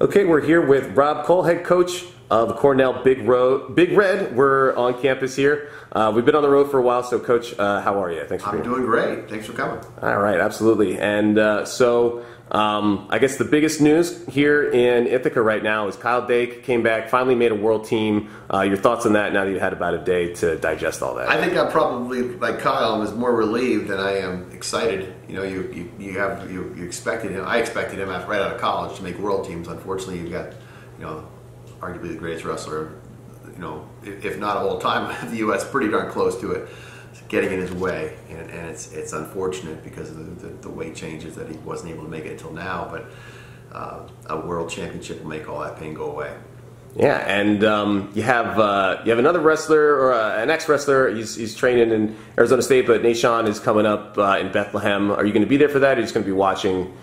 Okay, we're here with Rob Koll, head coach of the Cornell Big Red. We're on campus here. We've been on the road for a while, so Coach, how are you? Thanks for being here. I'm doing great. Thanks for coming. All right, absolutely. And I guess the biggest news here in Ithaca right now is Kyle Dake came back, finally made a world team. Your thoughts on that now that you had about a day to digest all that? I think I'm probably, like Kyle, was more relieved than I am excited. You know, you expected him. I expected him right out of college to make world teams. Unfortunately, you've got, arguably the greatest wrestler, if not of all time in the U.S., pretty darn close to it, getting in his way, and it's unfortunate because of the weight changes that he wasn't able to make it until now. But a world championship will make all that pain go away. Yeah, and you have another wrestler, or an ex-wrestler. He's training in Arizona State, but Nahshon is coming up in Bethlehem. Are you going to be there for that, or are you just going to be watching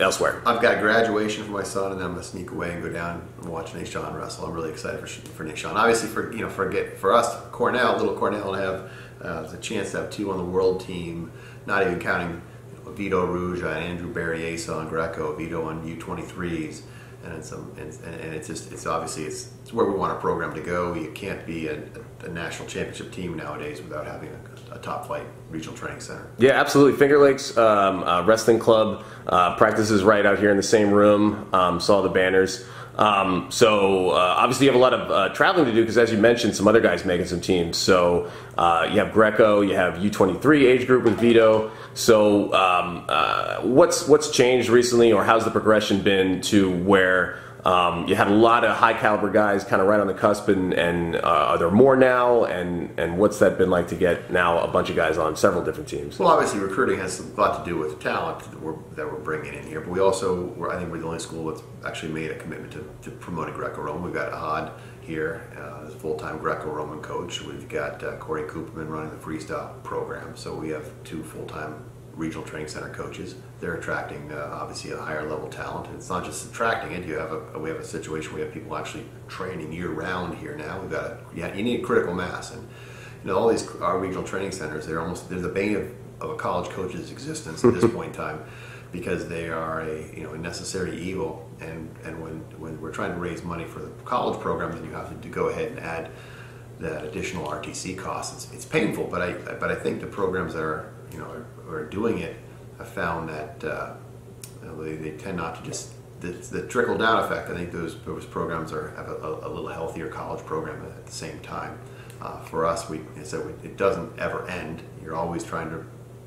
elsewhere? I've got graduation for my son, and then I'm going to sneak away and go down and watch Nahshon wrestle. I'm really excited for Nahshon. Obviously, for us, Cornell, little Cornell, to have the chance to have two on the world team, not even counting Vito Ruja and Andrew Berriesa on Greco, Vito on U23s. And it's obviously where we want our program to go. You can't be a national championship team nowadays without having a top flight regional training center. Yeah, absolutely. Finger Lakes Wrestling Club practices right out here in the same room. Saw the banners. So obviously you have a lot of traveling to do because, as you mentioned, some other guys making some teams. So you have Greco, you have U23 age group with Vito. So what's changed recently, or how's the progression been to where you had a lot of high caliber guys kind of right on the cusp, and are there more now, and what's that been like to get now a bunch of guys on several different teams? Well, obviously recruiting has a lot to do with the talent that we're bringing in here, but we also, I think we're the only school that's actually made a commitment to promoting Greco-Roman. We've got Ahad here as a full-time Greco-Roman coach. We've got Corey Cooperman running the freestyle program, so we have two full-time regional training center coaches. They're attracting obviously a higher level talent. And it's not just attracting it. We have a situation where we have people actually training year round here now. You need critical mass, and all these our regional training centers, they're the bane of a college coach's existence at this point in time, because they are a necessary evil. And when we're trying to raise money for the college program, then you have to go ahead and add that additional RTC cost. It's painful, but I think the programs that are doing it have found that they tend not to just the trickle down effect. I think those programs have a little healthier college program at the same time. For us, it doesn't ever end. You're always trying to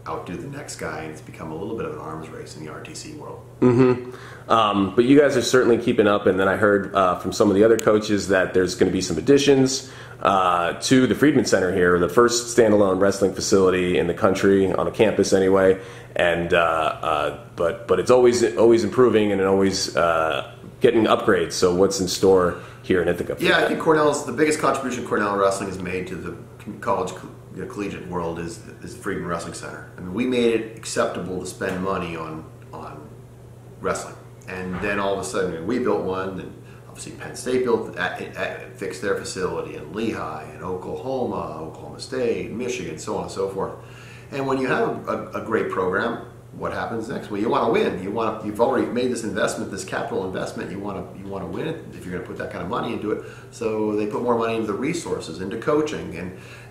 outdo the next guy, and it's become a little bit of an arms race in the RTC world. Mm-hmm. But you guys are certainly keeping up, and then I heard from some of the other coaches that there's going to be some additions to the Friedman Center here, the first standalone wrestling facility in the country, on a campus anyway. And but it's always improving and always getting upgrades. So what's in store here in Ithaca? Yeah, I think the biggest contribution Cornell wrestling has made to the college collegiate world is the Friedman Wrestling Center. I mean, we made it acceptable to spend money on wrestling, and then all of a sudden we built one, and obviously Penn State fixed their facility, and Lehigh, and Oklahoma State, Michigan, so on and so forth. And when you have a great program, what happens next? Well, you want to win. You've already made this investment, this capital investment. You want to win it if you're going to put that kind of money into it. So they put more money into the resources, into coaching,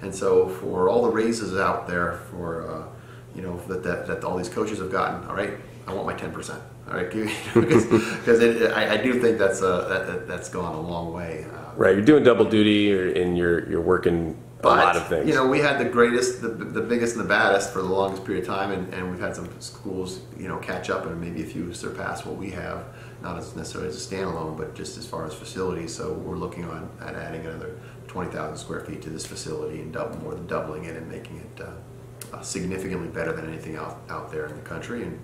and so for all the raises out there for that all these coaches have gotten. All right, I want my 10%. All right, because I do think that's gone a long way. Right, you're doing double duty, and you're working a lot of things. We had the greatest, the biggest, and the baddest for the longest period of time, and we've had some schools, catch up, and maybe a few surpass what we have, not as necessarily as a standalone, but just as far as facilities. So we're looking at adding another 20,000 square feet to this facility, and more than doubling it, and making it significantly better than anything out there in the country. And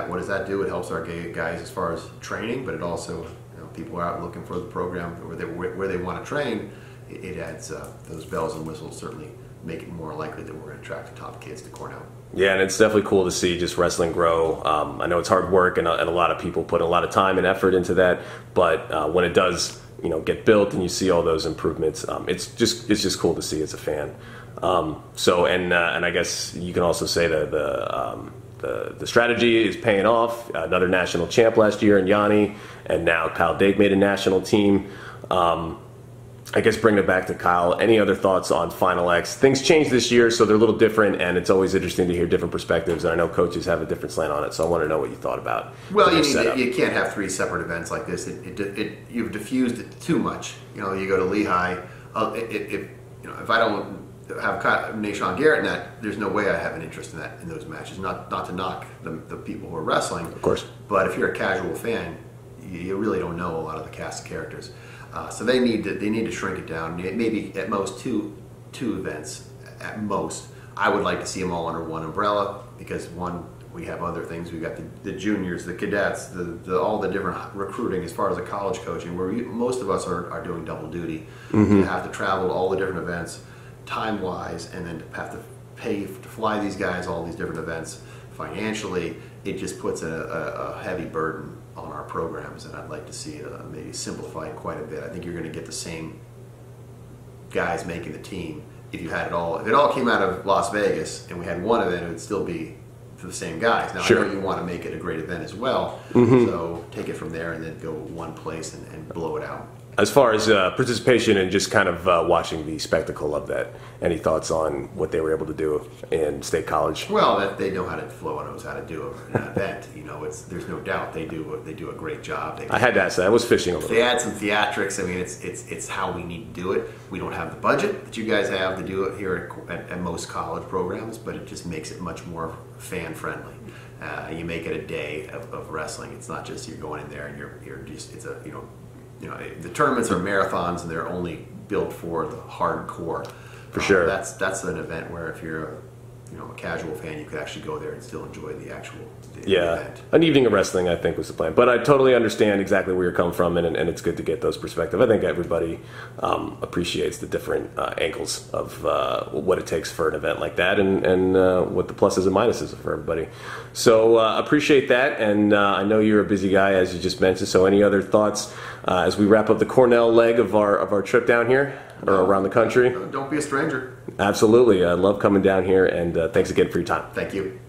what does that do? It helps our guys as far as training, but it also, people are out looking for the program where they want to train. It adds those bells and whistles, certainly make it more likely that we're going to attract the top kids to Cornell. Yeah, and it's definitely cool to see just wrestling grow. I know it's hard work, and a lot of people put a lot of time and effort into that, but when it does get built and you see all those improvements, it's just cool to see as a fan. And I guess you can also say that the the strategy is paying off. Another national champ last year in Yanni, and now Kyle Dake made a national team. I guess bringing it back to Kyle, any other thoughts on Final X? Things changed this year, so they're a little different, and it's always interesting to hear different perspectives, and I know coaches have a different slant on it, so I want to know what you thought about. Well, you can't have 3 separate events like this. You've diffused it too much. You know, you go to Lehigh. If I don't have Nashon Garrett in that, there's no way I have an interest in those matches. Not to knock the people who are wrestling, of course. But if you're a casual fan, you really don't know a lot of the cast of characters. So they need to shrink it down. Maybe at most two events at most. I would like to see them all under one umbrella because we have other things. We've got the juniors, the cadets, all the different recruiting as far as the college coaching, where most of us are doing double duty. To have to travel to all the different events, time-wise, and then to have to pay to fly these guys all these different events financially, it just puts a heavy burden on our programs, and I'd like to see it maybe simplified quite a bit. I think you're going to get the same guys making the team if you had it all. If it all came out of Las Vegas and we had one event, it would still be for the same guys. Now, sure. I know you want to make it a great event as well, so take it from there and then go one place and blow it out. As far as participation and just kind of watching the spectacle of that, any thoughts on what they were able to do in State College? Well, they know how to flow and knows how to do an event. You know, there's no doubt they do a great job. I had to ask that. I was fishing a little. They add some theatrics. I mean, it's how we need to do it. We don't have the budget that you guys have to do it here at most college programs, but it just makes it much more fan friendly. You make it a day of wrestling. It's not just you're going in there and you're just the tournaments are marathons and they're only built for the hardcore. For sure. That's an event where if you're a casual fan, you could actually go there and still enjoy the event. An evening of wrestling, I think, was the plan. But I totally understand exactly where you're coming from, and it's good to get those perspectives. I think everybody appreciates the different angles of what it takes for an event like that, and what the pluses and minuses are for everybody. So appreciate that, and I know you're a busy guy, as you just mentioned. So any other thoughts as we wrap up the Cornell leg of our trip down here or around the country? Don't be a stranger. Absolutely. I love coming down here, and thanks again for your time. Thank you.